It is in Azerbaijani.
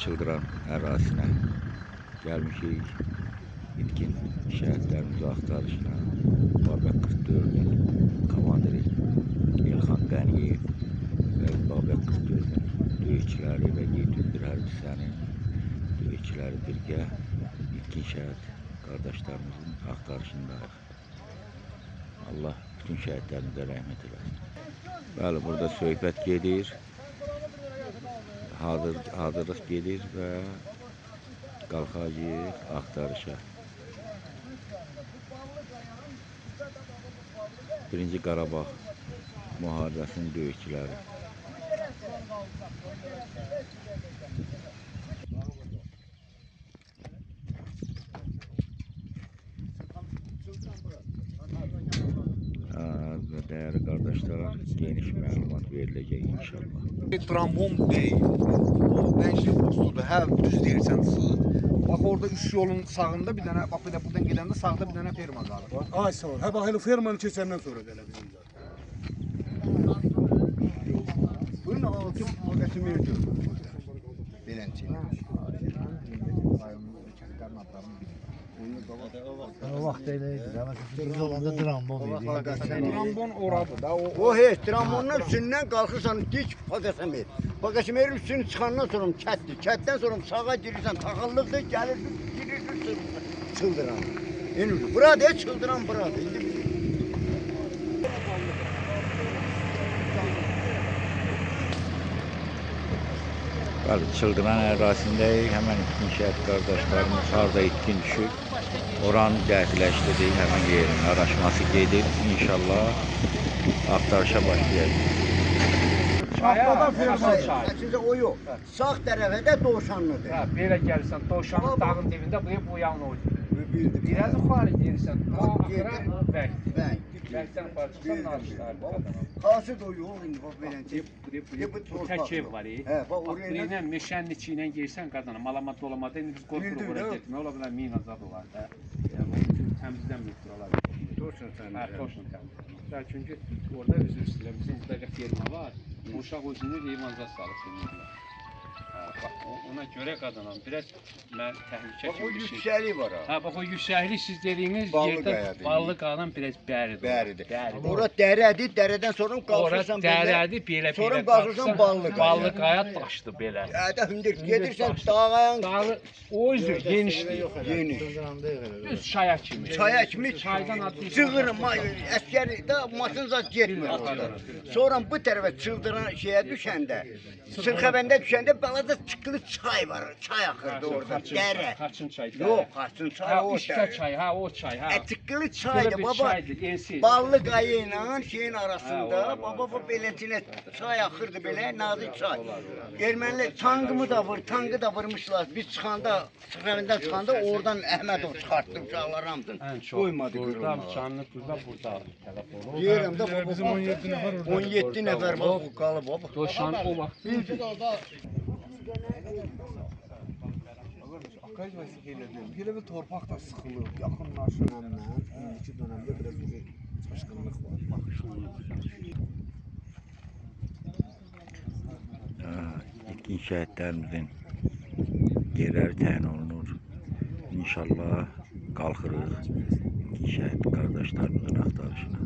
Çıldıran ərazisinə gəlmişik. İlkin şəhidlərimizin axtarışına Babək 44-ün komandiri İlxan Qəniyev və Babək 44-ün döyüşçüləri və 701 hərbçisinin döyüşçüləri birgə ilkin şəhid qardaşlarımızın axtarışındayıq. Allah bütün şəhidlərimizə rəhmət eləsin. Bəli, burada söhbət gedir, hazırlıq gedir və qalxacağıq axtarışa. Birinci Qarabağ müharibəsinin döyüşçüləri. Və dəyərli qardaşlar, geniş məlumat veriləcək inşallah. Trombon deyil, o dənşli postudur, hə düz deyirsən sığ. Bax orada üç yolun sağında bir dənə, bax bir də buradan gedəndə sağda bir dənə ferma var. Ay sağ ol. Hə bax elə fermanı keçəndən sonra gələ bizim zaten. Bunun altı bagajı mevcut. Beləncə. O vaxt elə idi. Biz olanda Trombon idi. Trombon oradır da. O heç Trombonun üstündən qalxırsan dik Paqasemer. Paqasemerin üstünü çıxandan sonra kətdir. Kətdən sonra sağa girirsən taxıllıqdır, gəlirsən, girirsən Çıldıran. Yəni burada Çıldıran buradır. İndi Bəli, Çıldıran ərazisindəyik. Həmən itkin şəhid qardaşlarımız harda itkin düşüb, oranı dəqiqləşdirdik. Həmən yerin araşması gedir. İnşallah axtarışa başlayacaq. Əslində o yox. Sağ tərəfdə Dovşanlıdır. Hə, belə gəlirsən, Dovşanlı dağın dibində bu yan o. Biraz yuxarı gəlirsən, o axıra bəy. Bəkdən yuxarı çıxsan Naşlardır. Xası da o yox, indi bax beləncə. Bu tək ev var. Hə, bax oraya Buraya meşənin içi ilə girsən qadana, malamat dolamada indi biz qorxuruq oraya getmək. Ola bilər mina zad olar da. Təmizlənmir buralar. Dovşan Hə, Dovşan təmizlənmir. Çünki orada üzr istəyirəm, bizim burada ferma var. Uşaq özünü heyvanzat salıb bilmirlər. Bax, ona görə qadanan biraz mən təhlükə bax o kimi bir şey. yüksəklik var ha. Hə, bax o yüksəklik siz dediyiniz yerdə ballı qadan biraz bəridir. Bəridir. Ora dərədir, dərədən sonra qalxırsan belə. Ora dərədir, belə sonra qalxırsan ballı qaya. Ballı qaya daşdı belə. Hədə hündür gedirsən dağın. Dağı o üzür genişdir. Geniş. Düz çaya kimi. Çaya kimi Çaydan atlayıb. Çığırım, əskər də maşın zad getmir. Sonra bu tərəfə Çıldıran şeyə düşəndə, Sırxavəndə düşəndə balada çıkılı çay var. Çay axırdı orada. Dərə. Xaçın çayı. Yox, Xaçın çayı o İşte çay, ha o çay, ha. Çıkılı çaydı baba. Ballı qaya ilə şeyin arasında baba bu beləcinə çay axırdı belə, nazik çay. Ermənilər tankımı da vur, tankı da vurmuşlar. Biz çıxanda, Sırxavəndən çıxanda oradan Əhmədov çıxartdı uşaqlar hamısını. Qoymadı qırılmağa. Canlı burada, burada telefonu. Yerimdə bizim 17 nəfər orada. 17 nəfər bax bu qalıb baba. Doşan o vaxt. Akay vəsiqə elədim. Elə bir torpaq da sıxılır. Yaxınlaşır həmlə. İndiki dönəmdə biraz bir çaşqınlıq var. İlkin şəhidlərimizin yerləri təyin olunur. İnşallah qalxırıq ilkin şəhid qardaşlarımızın axtarışına.